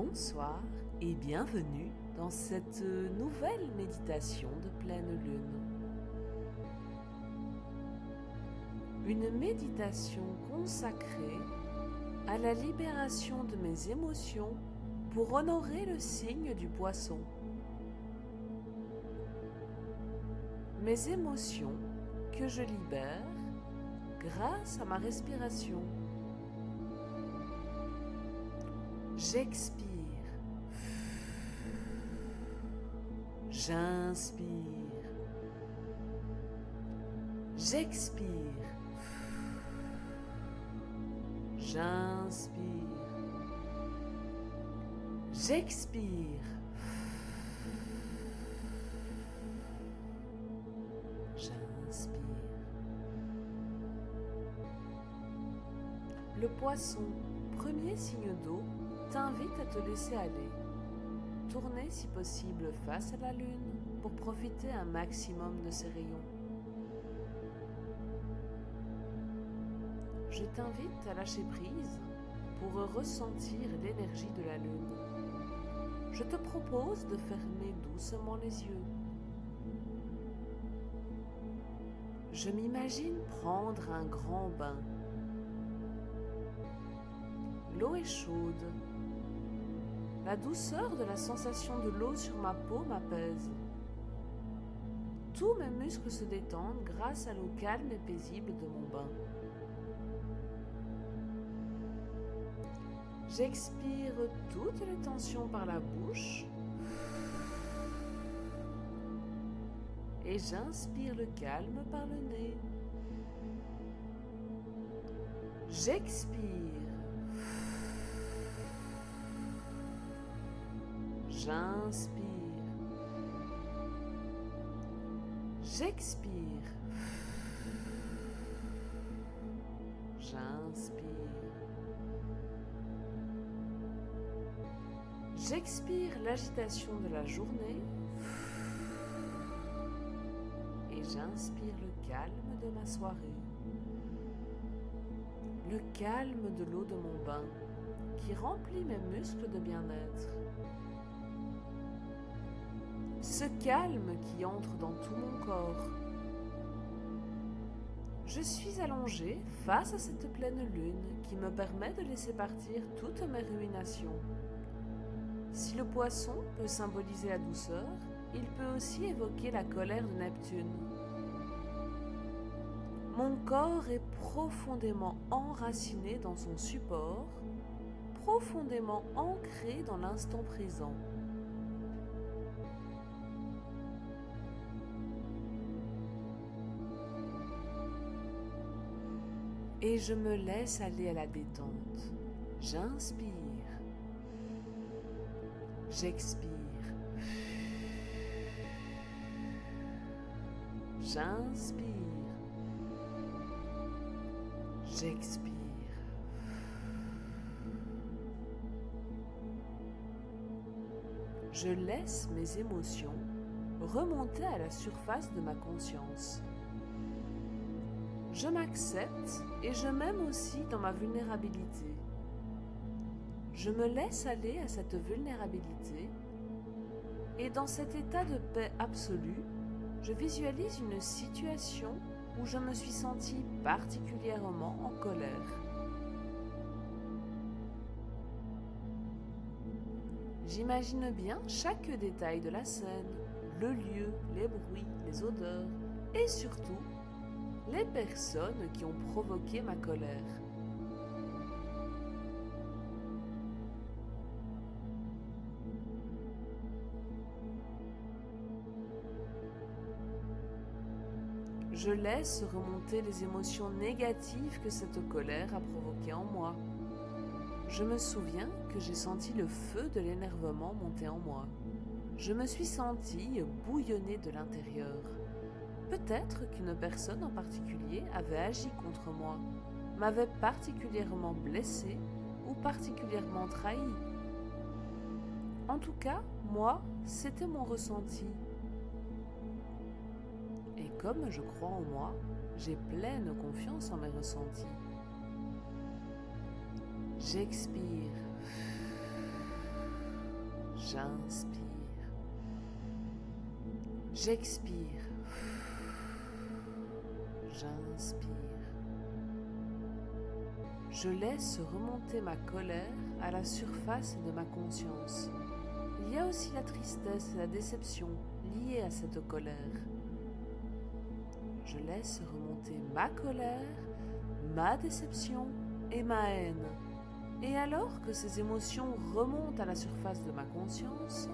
Bonsoir et bienvenue dans cette nouvelle méditation de pleine lune. Une méditation consacrée à la libération de mes émotions pour honorer le signe du Poisson. Mes émotions que je libère grâce à ma respiration. J'expire, j'inspire, j'expire, j'inspire, j'expire, j'inspire. Le Poisson, premier signe d'eau, t'invite à te laisser aller. Tournez si possible face à la lune pour profiter un maximum de ses rayons. Je t'invite à lâcher prise pour ressentir l'énergie de la lune. Je te propose de fermer doucement les yeux. Je m'imagine prendre un grand bain. L'eau est chaude. La douceur de la sensation de l'eau sur ma peau m'apaise. Tous mes muscles se détendent grâce à l'eau calme et paisible de mon bain. J'expire toutes les tensions par la bouche et j'inspire le calme par le nez. J'expire. J'inspire, j'expire, j'inspire, j'expire l'agitation de la journée et j'inspire le calme de ma soirée, le calme de l'eau de mon bain qui remplit mes muscles de bien-être. Ce calme qui entre dans tout mon corps. Je suis allongée face à cette pleine lune qui me permet de laisser partir toutes mes ruminations. Si le Poisson peut symboliser la douceur, il peut aussi évoquer la colère de Neptune. Mon corps est profondément enraciné dans son support, profondément ancré dans l'instant présent. Et je me laisse aller à la détente. J'inspire. J'expire. J'inspire. J'expire. Je laisse mes émotions remonter à la surface de ma conscience. Je m'accepte et je m'aime aussi dans ma vulnérabilité. Je me laisse aller à cette vulnérabilité et dans cet état de paix absolue, je visualise une situation où je me suis sentie particulièrement en colère. J'imagine bien chaque détail de la scène, le lieu, les bruits, les odeurs et surtout les personnes qui ont provoqué ma colère. Je laisse remonter les émotions négatives que cette colère a provoquées en moi. Je me souviens que j'ai senti le feu de l'énervement monter en moi. Je me suis sentie bouillonner de l'intérieur. Peut-être qu'une personne en particulier avait agi contre moi, m'avait particulièrement blessé ou particulièrement trahi. En tout cas, moi, c'était mon ressenti. Et comme je crois en moi, j'ai pleine confiance en mes ressentis. J'expire. J'inspire. J'expire. J'inspire. Je laisse remonter ma colère à la surface de ma conscience. Il y a aussi la tristesse et la déception liées à cette colère. Je laisse remonter ma colère, ma déception et ma haine. Et alors que ces émotions remontent à la surface de ma conscience,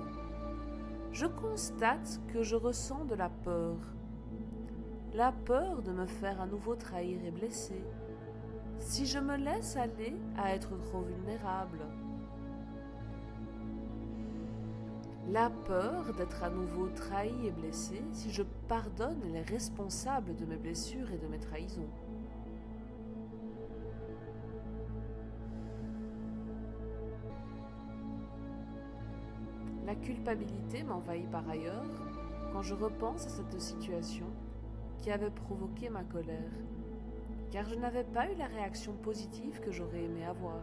je constate que je ressens de la peur. La peur de me faire à nouveau trahir et blesser, si je me laisse aller à être trop vulnérable. La peur d'être à nouveau trahi et blessé si je pardonne les responsables de mes blessures et de mes trahisons. La culpabilité m'envahit par ailleurs quand je repense à cette situation qui avait provoqué ma colère, car je n'avais pas eu la réaction positive que j'aurais aimé avoir.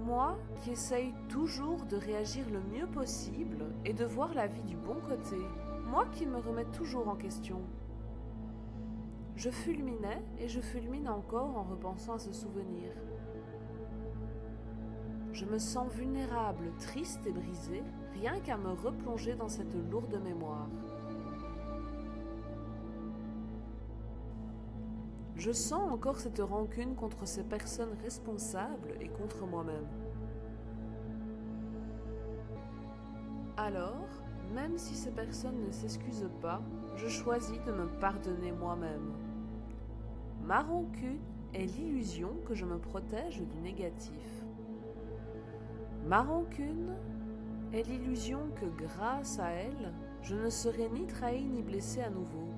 Moi qui essaye toujours de réagir le mieux possible et de voir la vie du bon côté, moi qui me remets toujours en question. Je fulminais et je fulmine encore en repensant à ce souvenir. Je me sens vulnérable, triste et brisée, rien qu'à me replonger dans cette lourde mémoire. Je sens encore cette rancune contre ces personnes responsables et contre moi-même. Alors, même si ces personnes ne s'excusent pas, je choisis de me pardonner moi-même. Ma rancune est l'illusion que je me protège du négatif. Ma rancune est l'illusion que grâce à elle, je ne serai ni trahi ni blessé à nouveau.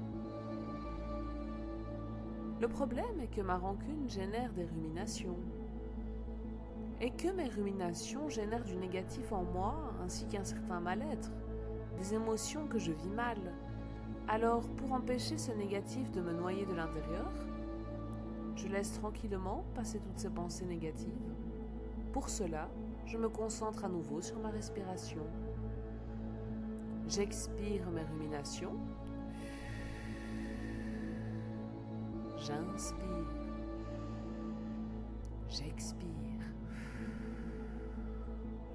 Le problème est que ma rancune génère des ruminations. Et que mes ruminations génèrent du négatif en moi, ainsi qu'un certain mal-être, des émotions que je vis mal. Alors, pour empêcher ce négatif de me noyer de l'intérieur, je laisse tranquillement passer toutes ces pensées négatives. Pour cela, je me concentre à nouveau sur ma respiration. J'expire mes ruminations. J'inspire. J'expire.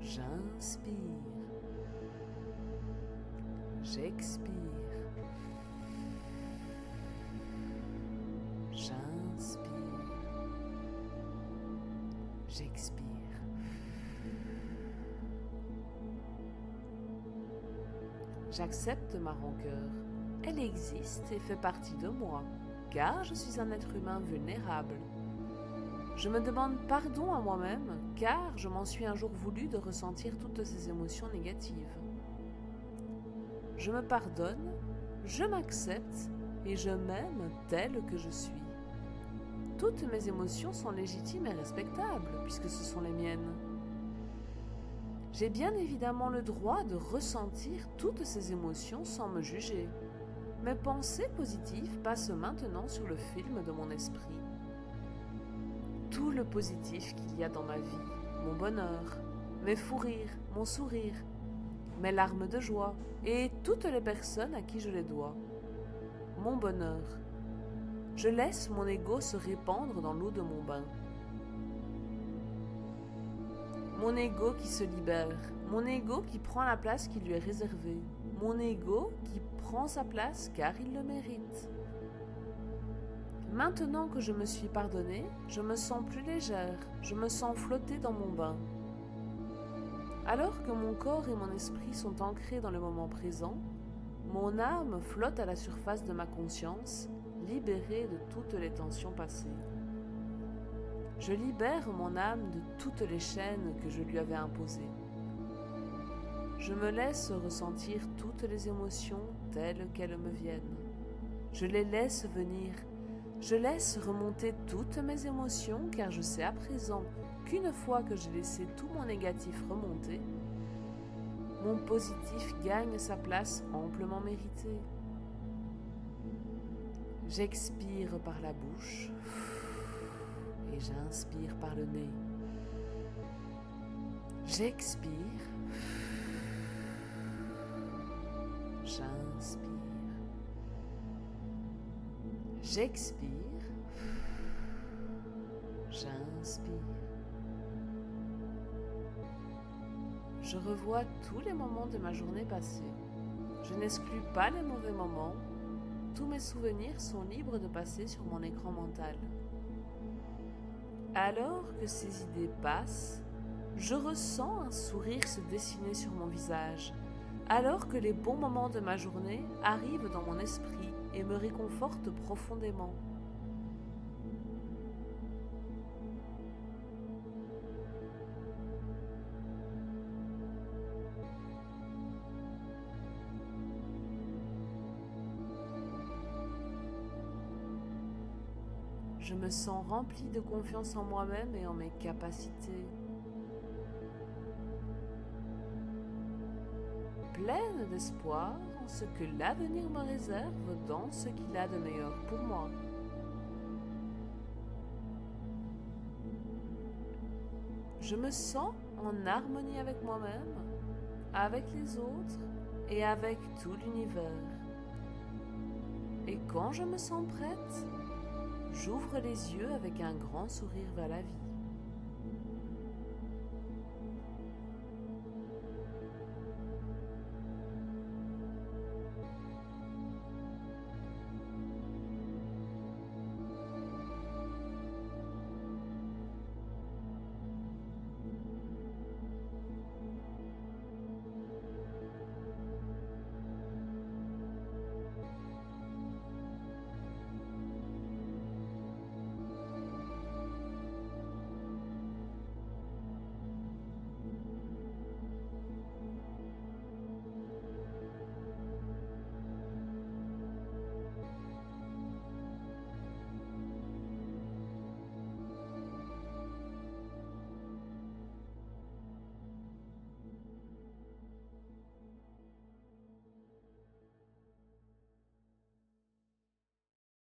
J'inspire. J'expire. J'inspire. J'expire. J'accepte ma rancœur. Elle existe et fait partie de moi, car je suis un être humain vulnérable. Je me demande pardon à moi-même, car je m'en suis un jour voulu de ressentir toutes ces émotions négatives. Je me pardonne, je m'accepte et je m'aime tel que je suis. Toutes mes émotions sont légitimes et respectables, puisque ce sont les miennes. J'ai bien évidemment le droit de ressentir toutes ces émotions sans me juger. Mes pensées positives passent maintenant sur le film de mon esprit. Tout le positif qu'il y a dans ma vie, mon bonheur, mes fous rires, mon sourire, mes larmes de joie et toutes les personnes à qui je les dois. Mon bonheur. Je laisse mon ego se répandre dans l'eau de mon bain. Mon ego qui se libère, mon ego qui prend la place qui lui est réservée, mon ego qui prend sa place car il le mérite. Maintenant que je me suis pardonnée, je me sens plus légère, je me sens flotter dans mon bain. Alors que mon corps et mon esprit sont ancrés dans le moment présent, mon âme flotte à la surface de ma conscience, libérée de toutes les tensions passées. Je libère mon âme de toutes les chaînes que je lui avais imposées. Je me laisse ressentir toutes les émotions telles qu'elles me viennent. Je les laisse venir. Je laisse remonter toutes mes émotions car je sais à présent qu'une fois que j'ai laissé tout mon négatif remonter, mon positif gagne sa place amplement méritée. J'expire par la bouche et j'inspire par le nez. J'expire. J'inspire. J'expire. J'inspire. Je revois tous les moments de ma journée passée. Je n'exclus pas les mauvais moments. Tous mes souvenirs sont libres de passer sur mon écran mental. Alors que ces idées passent, je ressens un sourire se dessiner sur mon visage, alors que les bons moments de ma journée arrivent dans mon esprit et me réconfortent profondément. Je me sens remplie de confiance en moi-même et en mes capacités. Pleine d'espoir en ce que l'avenir me réserve dans ce qu'il a de meilleur pour moi. Je me sens en harmonie avec moi-même, avec les autres et avec tout l'univers. Et quand je me sens prête, j'ouvre les yeux avec un grand sourire vers la vie.